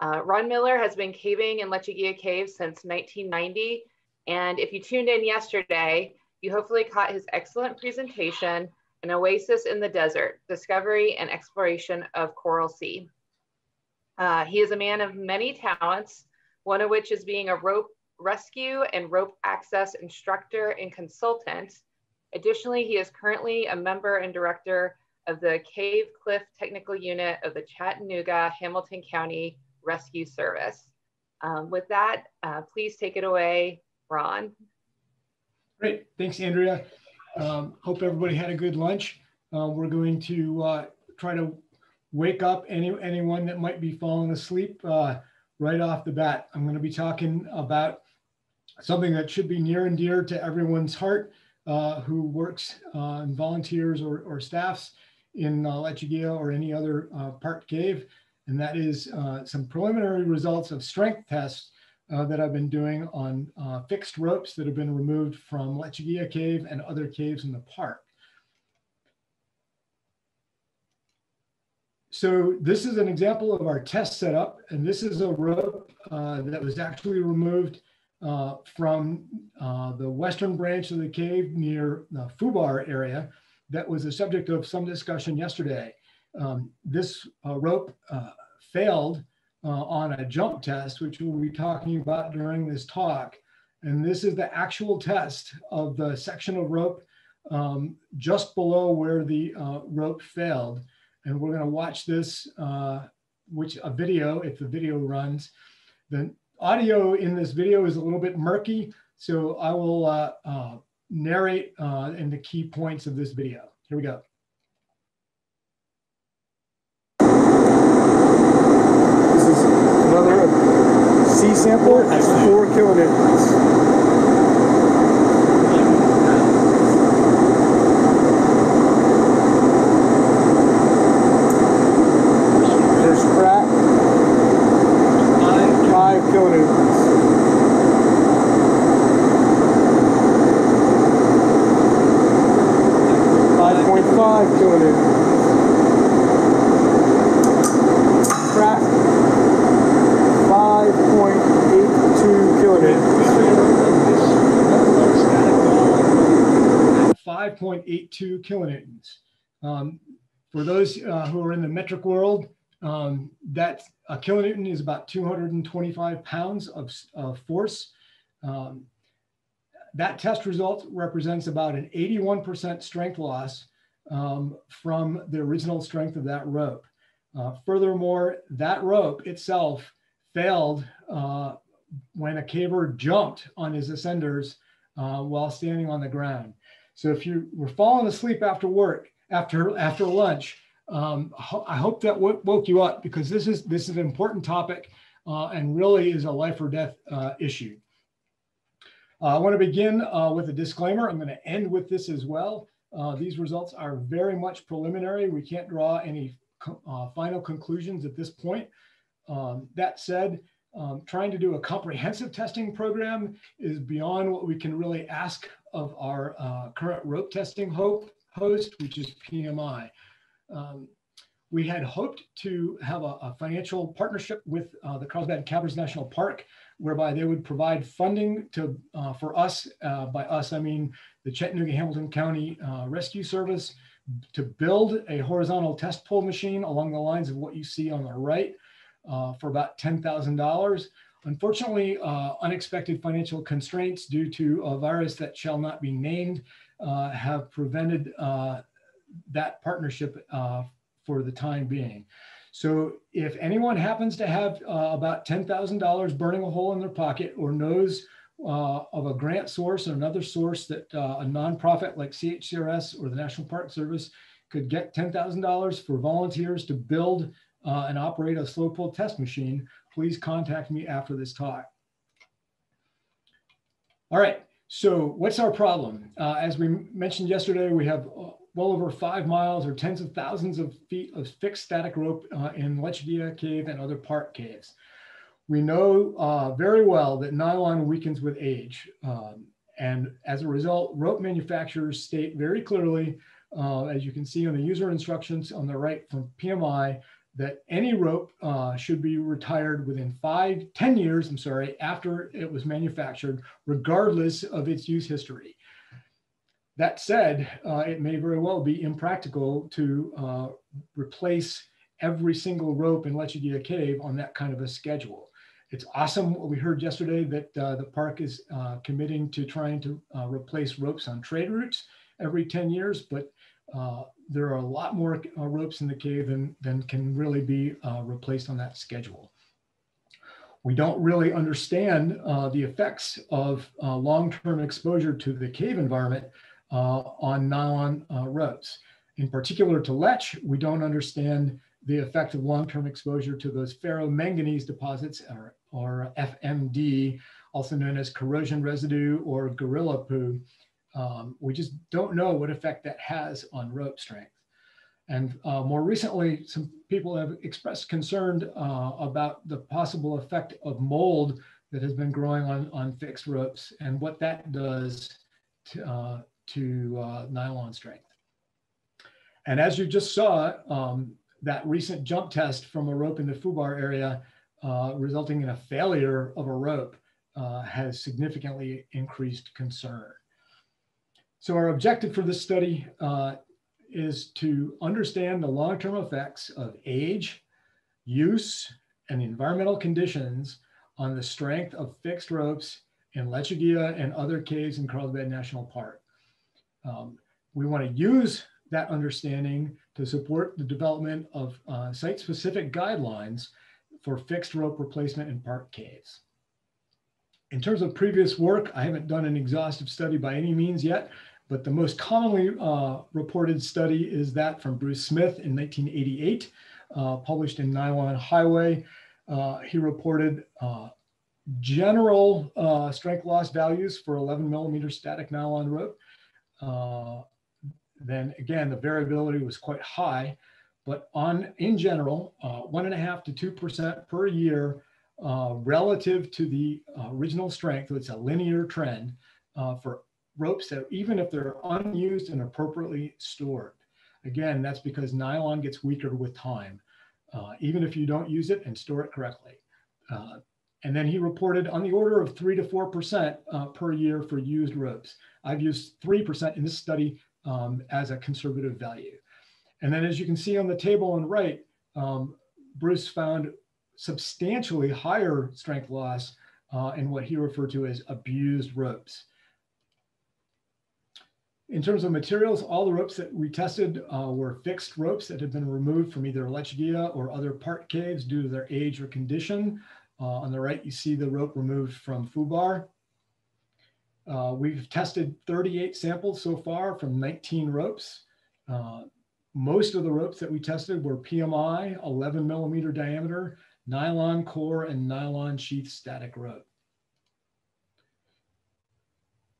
Ron Miller has been caving in Lechuguilla Cave since 1990. And if you tuned in yesterday, you hopefully caught his excellent presentation, An Oasis in the Desert, Discovery and Exploration of Coral Sea. He is a man of many talents, one of which is being a rope rescue and rope access instructor and consultant. Additionally, he is currently a member and director of the Cave Cliff Technical Unit of the Chattanooga, Hamilton County Rescue Service. With that, please take it away, Ron. Great, thanks, Andrea. Hope everybody had a good lunch. We're going to try to wake up anyone that might be falling asleep right off the bat. I'm going to be talking about something that should be near and dear to everyone's heart who works and volunteers or staffs in Lechuguilla or any other park cave, and that is some preliminary results of strength tests that I've been doing on fixed ropes that have been removed from Lechuguilla Cave and other caves in the park. So this is an example of our test setup, and this is a rope that was actually removed from the western branch of the cave near the FUBAR area that was the subject of some discussion yesterday. This rope failed on a jump test, which we'll be talking about during this talk. And this is the actual test of the section of rope just below where the rope failed. And we're going to watch this, a video, if the video runs. The audio in this video is a little bit murky, so I will narrate in the key points of this video. Here we go. This is another C sample at 4 kilonewtons. Crack 5.82 kilonewtons. For those who are in the metric world, that a kilonewton is about 225 pounds of force. That test result represents about an 81% strength loss from the original strength of that rope. Furthermore, that rope itself failed when a caver jumped on his ascenders while standing on the ground. So if you were falling asleep after work, after lunch, I hope that woke you up, because this is an important topic and really is a life or death issue. I want to begin with a disclaimer. I'm going to end with this as well. These results are very much preliminary. We can't draw any final conclusions at this point. That said, trying to do a comprehensive testing program is beyond what we can really ask of our current rope testing host, which is PMI. We had hoped to have a financial partnership with the Carlsbad Caverns National Park, whereby they would provide funding to for us. By us, I mean the Chattanooga Hamilton County Rescue Service, to build a horizontal test pull machine along the lines of what you see on the right for about $10,000. Unfortunately, unexpected financial constraints due to a virus that shall not be named have prevented that partnership for the time being. So if anyone happens to have about $10,000 burning a hole in their pocket, or knows of a grant source or another source that a nonprofit like CHCRS or the National Park Service could get $10,000 for volunteers to build and operate a slow pull test machine, please contact me after this talk. All right, so what's our problem? As we mentioned yesterday, we have well over 5 miles or tens of thousands of feet of fixed static rope in Lechuguilla Cave and other park caves. We know very well that nylon weakens with age. And as a result, rope manufacturers state very clearly, as you can see on the user instructions on the right from PMI, that any rope should be retired within 10 years, after it was manufactured, regardless of its use history. That said, it may very well be impractical to replace every single rope in Lechuguilla Cave on that kind of a schedule. It's awesome what we heard yesterday that the park is committing to trying to replace ropes on trade routes every 10 years, but there are a lot more ropes in the cave than can really be replaced on that schedule. We don't really understand the effects of long-term exposure to the cave environment on nylon ropes. In particular to Lech, we don't understand the effect of long-term exposure to those ferromanganese deposits, or FMD, also known as corrosion residue or gorilla poo. We just don't know what effect that has on rope strength. And more recently, some people have expressed concern about the possible effect of mold that has been growing on fixed ropes and what that does to nylon strength. And as you just saw, that recent jump test from a rope in the FUBAR area resulting in a failure of a rope has significantly increased concern. So our objective for this study is to understand the long-term effects of age, use, and environmental conditions on the strength of fixed ropes in Lechuguilla and other caves in Carlsbad National Park. We want to use that understanding to support the development of site-specific guidelines for fixed rope replacement in park caves. In terms of previous work, I haven't done an exhaustive study by any means yet, but the most commonly reported study is that from Bruce Smith in 1988, published in Nylon Highway. He reported general strength loss values for 11 millimeter static nylon rope. Then again, the variability was quite high, but in general, 1.5 to 2% per year relative to the original strength. So it's a linear trend for ropes that even if they're unused and appropriately stored. Again, that's because nylon gets weaker with time, even if you don't use it and store it correctly. And then he reported on the order of 3 to 4% per year for used ropes. I've used 3% in this study as a conservative value. And then as you can see on the table on the right, Bruce found substantially higher strength loss in what he referred to as abused ropes. In terms of materials, all the ropes that we tested were fixed ropes that had been removed from either Lechuguilla or other park caves due to their age or condition. On the right, you see the rope removed from FUBAR. We've tested 38 samples so far from 19 ropes. Most of the ropes that we tested were PMI, 11 millimeter diameter, nylon core, and nylon sheath static rope.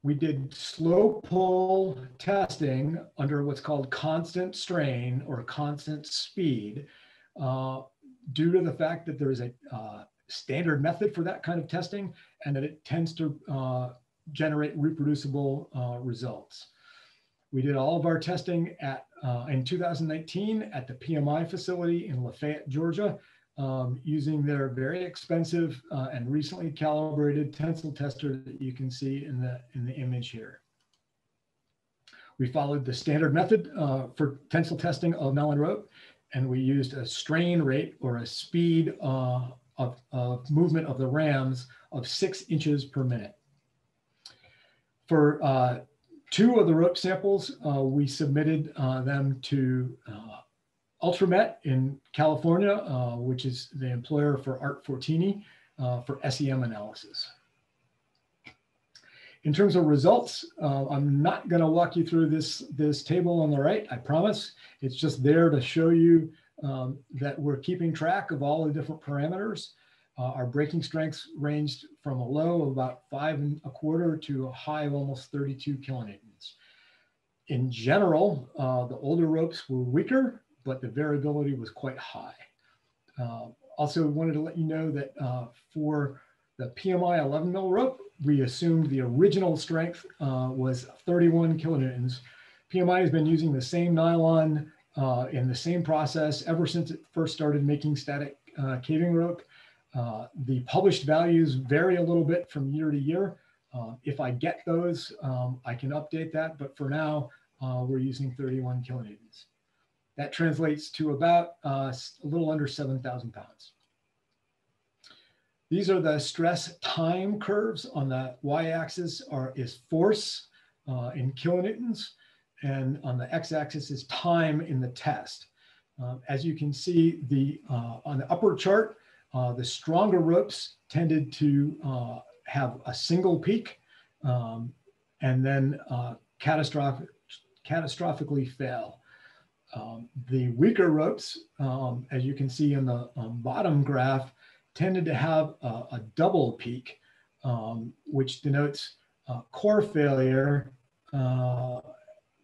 We did slow pull testing under what's called constant strain or constant speed due to the fact that there is a standard method for that kind of testing and that it tends to generate reproducible results. We did all of our testing in 2019 at the PMI facility in Lafayette, Georgia, using their very expensive and recently calibrated tensile tester that you can see in the image here. We followed the standard method for tensile testing of nylon rope, and we used a strain rate or a speed of movement of the rams of 6 inches per minute. For 2 of the rope samples, we submitted them to Ultramet in California, which is the employer for Art Fortini, for SEM analysis. In terms of results, I'm not going to walk you through this table on the right, I promise. It's just there to show you that we're keeping track of all the different parameters. Our breaking strengths ranged from a low of about 5.25 to a high of almost 32 kilonewtons. In general, the older ropes were weaker, but the variability was quite high. Also wanted to let you know that for the PMI 11 mil rope, we assumed the original strength was 31 kilonewtons. PMI has been using the same nylon in the same process ever since it first started making static caving rope. The published values vary a little bit from year to year. If I get those, I can update that, but for now, we're using 31 kilonewtons. That translates to about a little under 7,000 pounds. These are the stress time curves. On the y-axis is force in kilonewtons, and on the x-axis is time in the test. As you can see, on the upper chart, the stronger ropes tended to have a single peak and then catastrophically fail. The weaker ropes, as you can see in the bottom graph, tended to have a double peak, which denotes core failure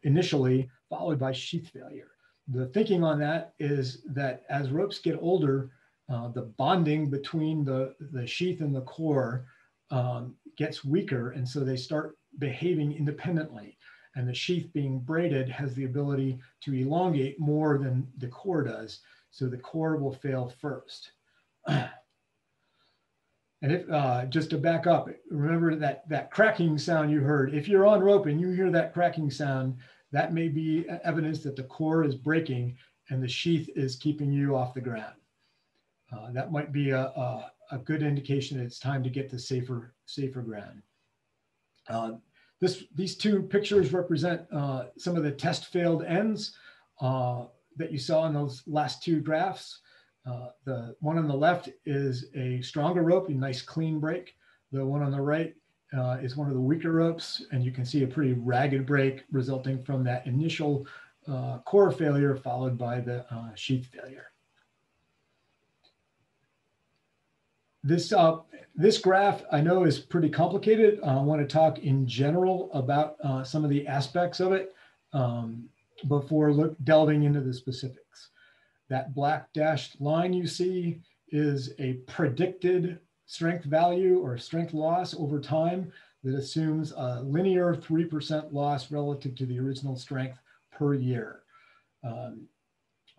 initially, followed by sheath failure. The thinking on that is that as ropes get older, the bonding between the sheath and the core gets weaker, and so they start behaving independently. And the sheath being braided has the ability to elongate more than the core does, so the core will fail first. And if just to back up, remember that cracking sound you heard. If you're on rope and you hear that cracking sound, that may be evidence that the core is breaking and the sheath is keeping you off the ground. That might be a good indication that it's time to get to safer ground. These two pictures represent some of the test failed ends that you saw in those last two graphs. The one on the left is a stronger rope, a nice clean break. The one on the right is one of the weaker ropes, and you can see a pretty ragged break resulting from that initial core failure followed by the sheath failure. This graph I know is pretty complicated. I want to talk in general about some of the aspects of it before delving into the specifics. That black dashed line you see is a predicted strength value or strength loss over time that assumes a linear 3% loss relative to the original strength per year.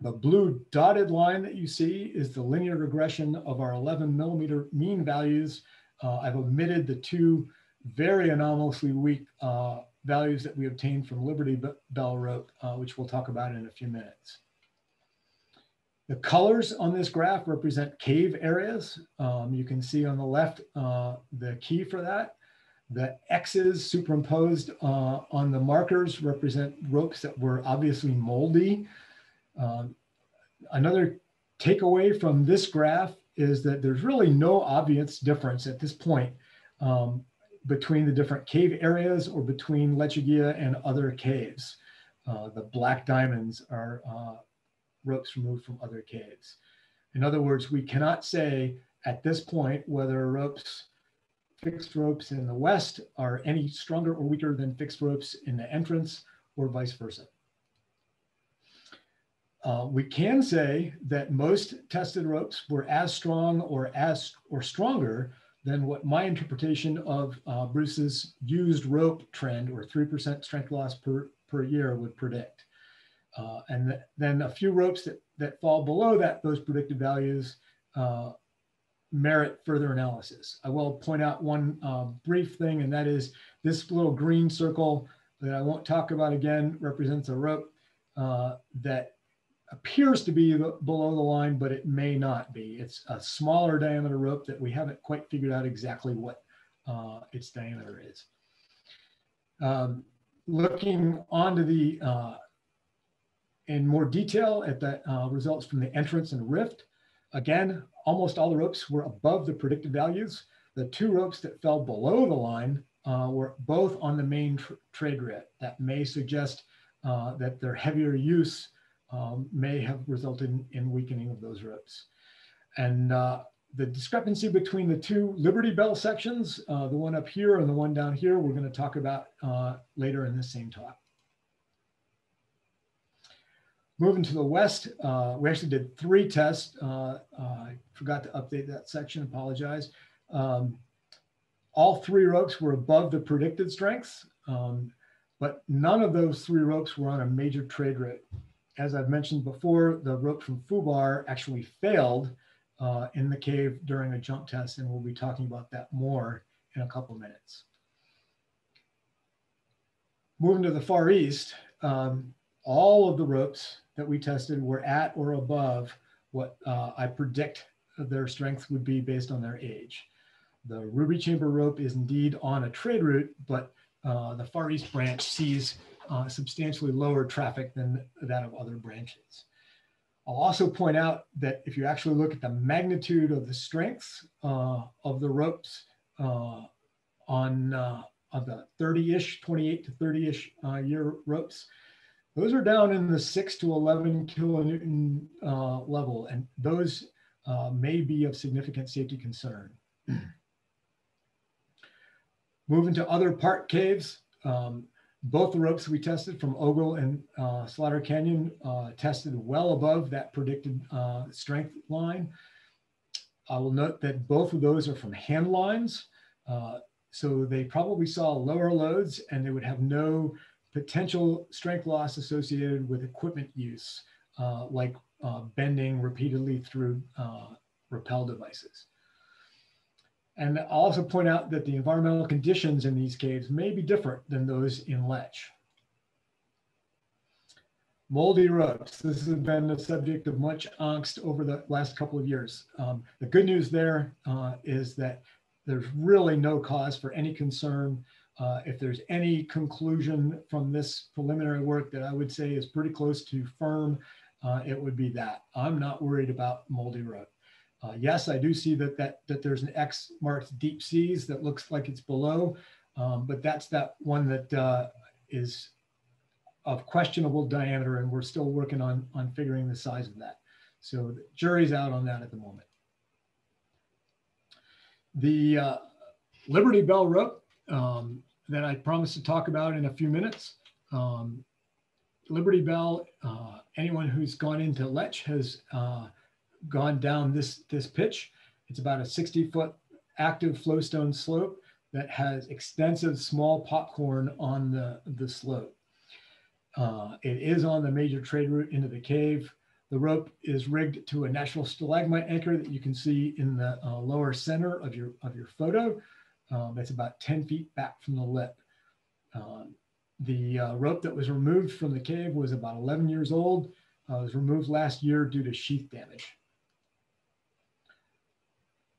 The blue dotted line that you see is the linear regression of our 11 millimeter mean values. I've omitted the two very anomalously weak values that we obtained from Liberty Bell rope, which we'll talk about in a few minutes. The colors on this graph represent cave areas. You can see on the left the key for that. The X's superimposed on the markers represent ropes that were obviously moldy. Another takeaway from this graph is that there's really no obvious difference at this point between the different cave areas or between Lechuguilla and other caves. The black diamonds are ropes removed from other caves. In other words, we cannot say at this point whether fixed ropes in the west are any stronger or weaker than fixed ropes in the entrance or vice versa. We can say that most tested ropes were as strong or stronger than what my interpretation of Bruce's used rope trend or 3% strength loss per year would predict. And then a few ropes that fall below those predicted values merit further analysis. I will point out one brief thing, and that is this little green circle that I won't talk about again represents a rope that appears to be below the line, but it may not be. It's a smaller diameter rope that we haven't quite figured out exactly what its diameter is. Looking onto the in more detail at the results from the entrance and rift. Again, almost all the ropes were above the predicted values. The two ropes that fell below the line were both on the main trade route. That may suggest that their heavier use may have resulted in weakening of those ropes. And the discrepancy between the two Liberty Bell sections, the one up here and the one down here, we're going to talk about later in this same talk. Moving to the west, we actually did 3 tests. I forgot to update that section, apologize. All 3 ropes were above the predicted strengths, but none of those 3 ropes were on a major trade route. As I've mentioned before, the rope from FUBAR actually failed in the cave during a jump test, and we'll be talking about that more in a couple of minutes. Moving to the Far East, all of the ropes that we tested were at or above what I predict their strength would be based on their age. The Ruby Chamber rope is indeed on a trade route, but the Far East branch sees substantially lower traffic than that of other branches. I'll also point out that if you actually look at the magnitude of the strengths of the ropes on the 30-ish, 28 to 30-ish year ropes, those are down in the 6 to 11 kilonewton level, and those may be of significant safety concern. Moving to other park caves, both the ropes we tested from Ogle and Slaughter Canyon tested well above that predicted strength line. I will note that both of those are from hand lines, so they probably saw lower loads and they would have no potential strength loss associated with equipment use, like bending repeatedly through rappel devices. And I'll also point out that the environmental conditions in these caves may be different than those in Lech. Moldy ropes. This has been the subject of much angst over the last couple of years. The good news there is that there's really no cause for any concern. If there's any conclusion from this preliminary work that I would say is pretty close to firm, it would be that. I'm not worried about moldy rope. Yes, I do see that there's an X marks deep seas that looks like it's below, but that's that one that is of questionable diameter, and we're still working on figuring the size of that. So the jury's out on that at the moment. The Liberty Bell rope that I promised to talk about in a few minutes. Liberty Bell, anyone who's gone into Lech has gone down this pitch. It's about a 60-foot active flowstone slope that has extensive small popcorn on the slope. It is on the major trade route into the cave. The rope is rigged to a natural stalagmite anchor that you can see in the lower center of your photo. That's about 10 feet back from the lip. The rope that was removed from the cave was about 11 years old. It was removed last year due to sheath damage.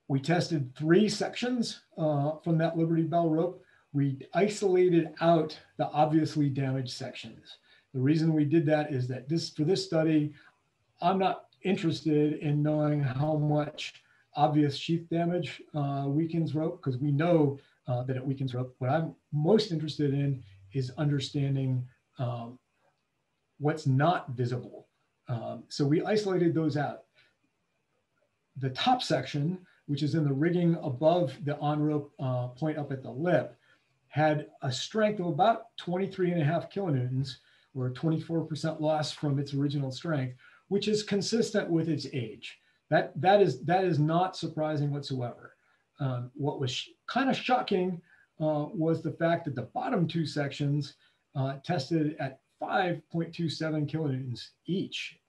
We tested 3 sections from that Liberty Bell rope. We isolated out the obviously damaged sections. The reason we did that is that for this study, I'm not interested in knowing how much obvious sheath damage weakens rope, because we know that it weakens rope. What I'm most interested in is understanding what's not visible. So we isolated those out. The top section, which is in the rigging above the on-rope point up at the lip, had a strength of about 23.5 kilonewtons, or 24% loss from its original strength, which is consistent with its age. That is not surprising whatsoever. What was kind of shocking was the fact that the bottom 2 sections tested at 5.27 kilonewtons each,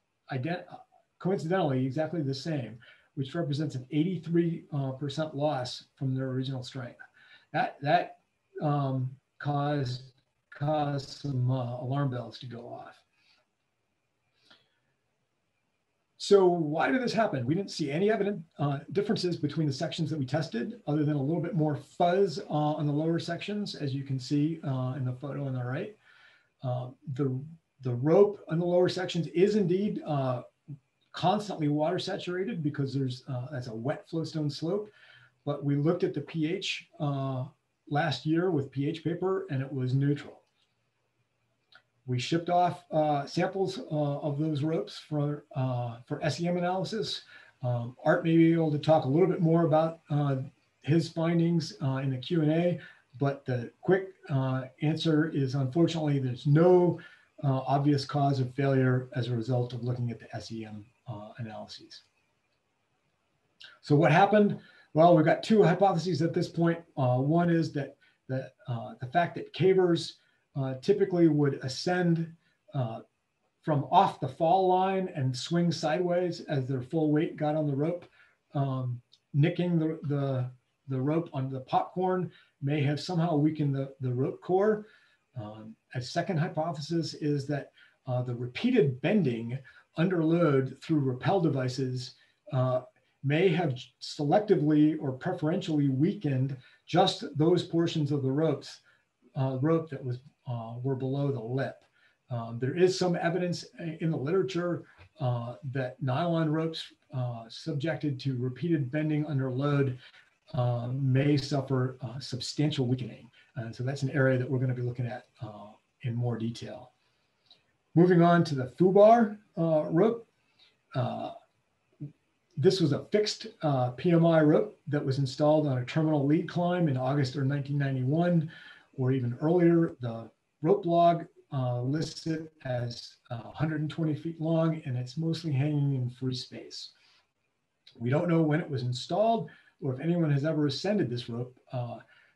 coincidentally exactly the same, which represents an 83% loss from their original strength. That caused some alarm bells to go off. So why did this happen? We didn't see any evident differences between the sections that we tested, other than a little bit more fuzz on the lower sections, as you can see in the photo on the right. The rope on the lower sections is indeed constantly water saturated, because that's a wet flowstone slope. But we looked at the pH last year with pH paper, and it was neutral. We shipped off samples of those ropes for SEM analysis. Art may be able to talk a little bit more about his findings in the Q&A, but the quick answer is, unfortunately, there's no obvious cause of failure as a result of looking at the SEM analyses. So what happened? Well, we've got 2 hypotheses at this point. One is that the fact that cavers typically would ascend from off the fall line and swing sideways as their full weight got on the rope, nicking the rope on the popcorn may have somehow weakened the rope core. A second hypothesis is that the repeated bending under load through rappel devices may have selectively or preferentially weakened just those portions of the rope that were below the lip. There is some evidence in the literature that nylon ropes subjected to repeated bending under load may suffer substantial weakening. And so that's an area that we're going to be looking at in more detail. Moving on to the FUBAR rope. This was a fixed PMI rope that was installed on a terminal lead climb in August of 1991, or even earlier. The rope log lists it as 120 feet long, and it's mostly hanging in free space. We don't know when it was installed or if anyone has ever ascended this rope.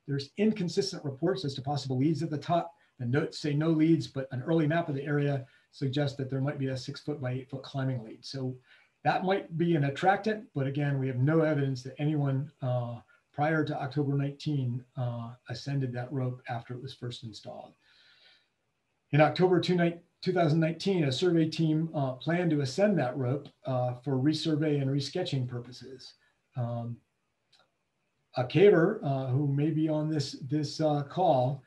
There's inconsistent reports as to possible leads at the top. The notes say no leads, but an early map of the area suggests that there might be a 6 foot by 8 foot climbing lead. So that might be an attractant, but again, we have no evidence that anyone prior to October 19 ascended that rope after it was first installed. In October 2019, a survey team planned to ascend that rope for resurvey and resketching purposes. A caver who may be on this call,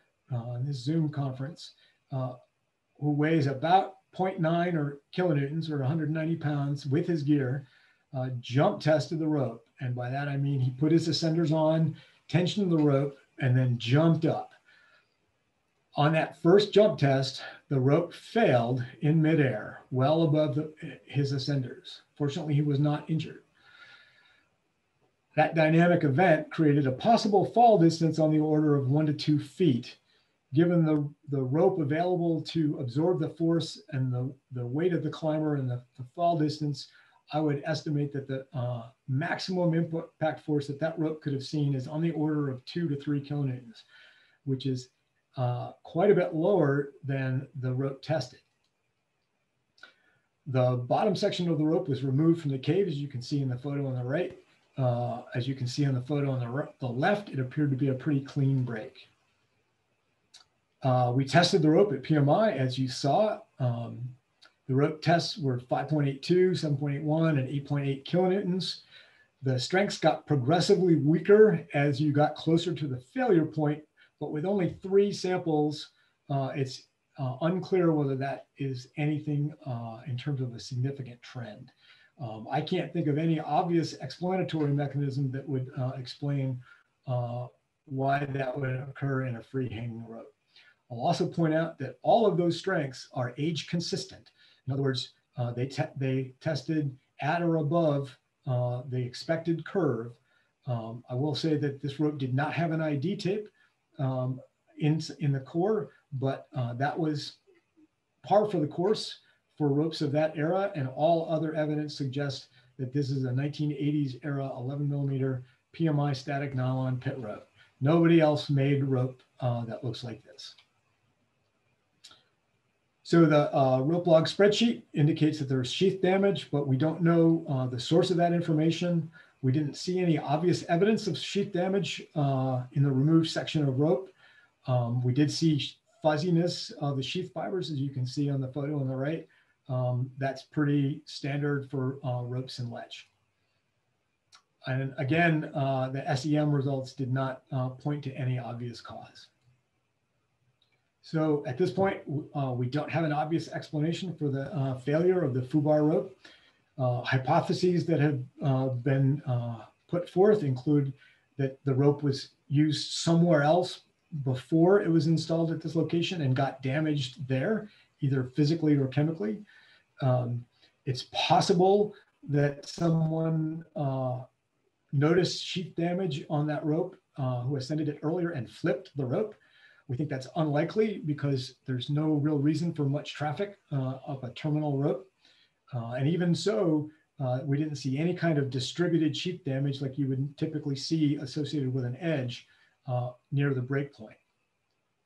this Zoom conference, who weighs about 0.9 or kilonewtons or 190 pounds with his gear, jump tested the rope. And by that, I mean he put his ascenders on, tensioned the rope, and then jumped up. On that first jump test, the rope failed in midair, well above his ascenders. Fortunately, he was not injured. That dynamic event created a possible fall distance on the order of 1 to 2 feet. Given the rope available to absorb the force and the weight of the climber and the fall distance, I would estimate that the maximum impact force that rope could have seen is on the order of 2 to 3 kilonewtons, which is quite a bit lower than the rope tested. The bottom section of the rope was removed from the cave, as you can see in the photo on the right. As you can see on the photo on the left, it appeared to be a pretty clean break. We tested the rope at PMI, as you saw. The rope tests were 5.82, 7.81, and 8.8 kilonewtons. The strengths got progressively weaker as you got closer to the failure point, but with only 3 samples, it's unclear whether that is anything in terms of a significant trend. I can't think of any obvious explanatory mechanism that would explain why that would occur in a free hanging rope. I'll also point out that all of those strengths are age consistent. In other words, they tested at or above the expected curve. I will say that this rope did not have an ID tape in the core, but that was par for the course for ropes of that era, and all other evidence suggests that this is a 1980s era 11 millimeter PMI static nylon pit rope. Nobody else made rope that looks like this. So the rope log spreadsheet indicates that there's sheath damage, but we don't know the source of that information. We didn't see any obvious evidence of sheath damage in the removed section of rope. We did see fuzziness of the sheath fibers, as you can see on the photo on the right. That's pretty standard for ropes in Lech. And again, the SEM results did not point to any obvious cause. So at this point, we don't have an obvious explanation for the failure of the FUBAR rope. Hypotheses that have been put forth include that the rope was used somewhere else before it was installed at this location and got damaged there, either physically or chemically. It's possible that someone noticed sheath damage on that rope who ascended it earlier and flipped the rope. We think that's unlikely because there's no real reason for much traffic up a terminal rope. And even so, we didn't see any kind of distributed sheath damage like you would typically see associated with an edge near the break point.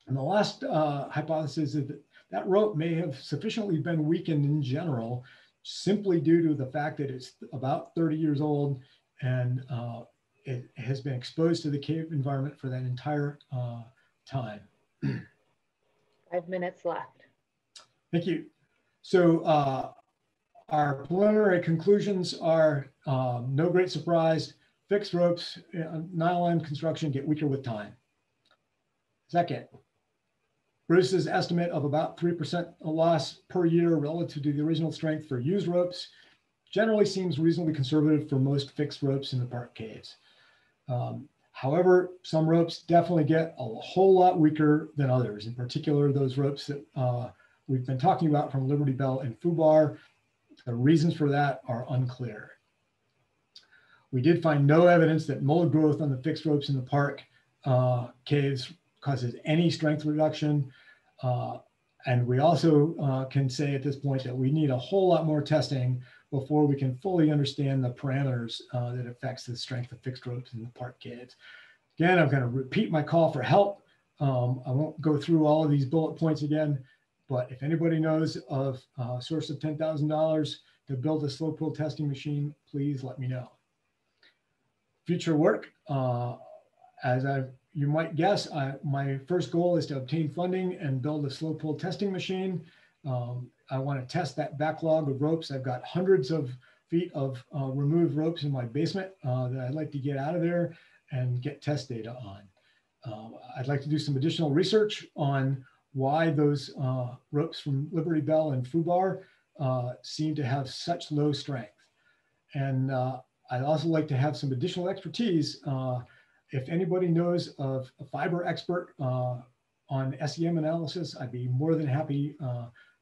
And the last hypothesis is that that rope may have sufficiently been weakened in general, simply due to the fact that it's about 30 years old and it has been exposed to the cave environment for that entire time. 5 minutes left. Thank you. So our preliminary conclusions are no great surprise. Fixed ropes, nylon construction get weaker with time. Second, Bruce's estimate of about 3% loss per year relative to the original strength for used ropes generally seems reasonably conservative for most fixed ropes in the park caves. However, some ropes definitely get a whole lot weaker than others, in particular those ropes that we've been talking about from Liberty Bell and FUBAR. The reasons for that are unclear. We did find no evidence that mold growth on the fixed ropes in the park caves causes any strength reduction. And we also can say at this point that we need a whole lot more testing before we can fully understand the parameters that affects the strength of fixed ropes in the park caves. Again, I'm going to repeat my call for help. I won't go through all of these bullet points again, but if anybody knows of a source of $10,000 to build a slow pull testing machine, please let me know. Future work, as you might guess, my first goal is to obtain funding and build a slow pull testing machine. I want to test that backlog of ropes. I've got hundreds of feet of removed ropes in my basement that I'd like to get out of there and get test data on. I'd like to do some additional research on why those ropes from Liberty Bell and FUBAR seem to have such low strength. And I'd also like to have some additional expertise. If anybody knows of a fiber expert on SEM analysis, I'd be more than happy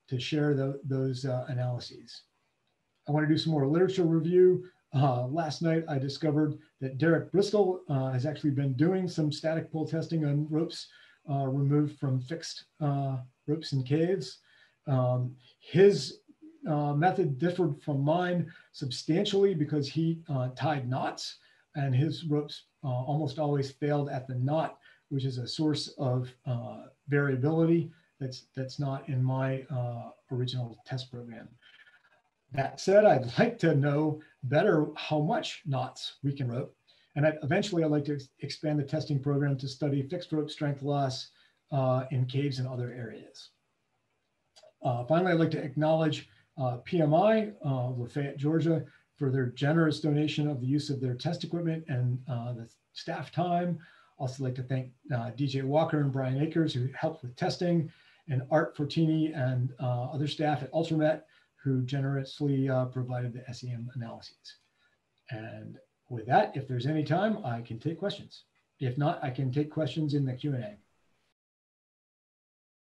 to share those analyses. I want to do some more literature review. Last night, I discovered that Derek Bristol has actually been doing some static pull testing on ropes removed from fixed ropes in caves. His method differed from mine substantially because he tied knots, and his ropes almost always failed at the knot, which is a source of variability that's not in my original test program. That said, I'd like to know better how much knots we can rope. And eventually I'd like to expand the testing program to study fixed rope strength loss in caves and other areas. Finally, I'd like to acknowledge PMI, Lafayette, Georgia, for their generous donation of the use of their test equipment and the staff time. Also like to thank DJ Walker and Brian Akers, who helped with testing, and Art Fortini and other staff at Ultramet, who generously provided the SEM analyses. And with that, if there's any time, I can take questions. If not, I can take questions in the Q&A.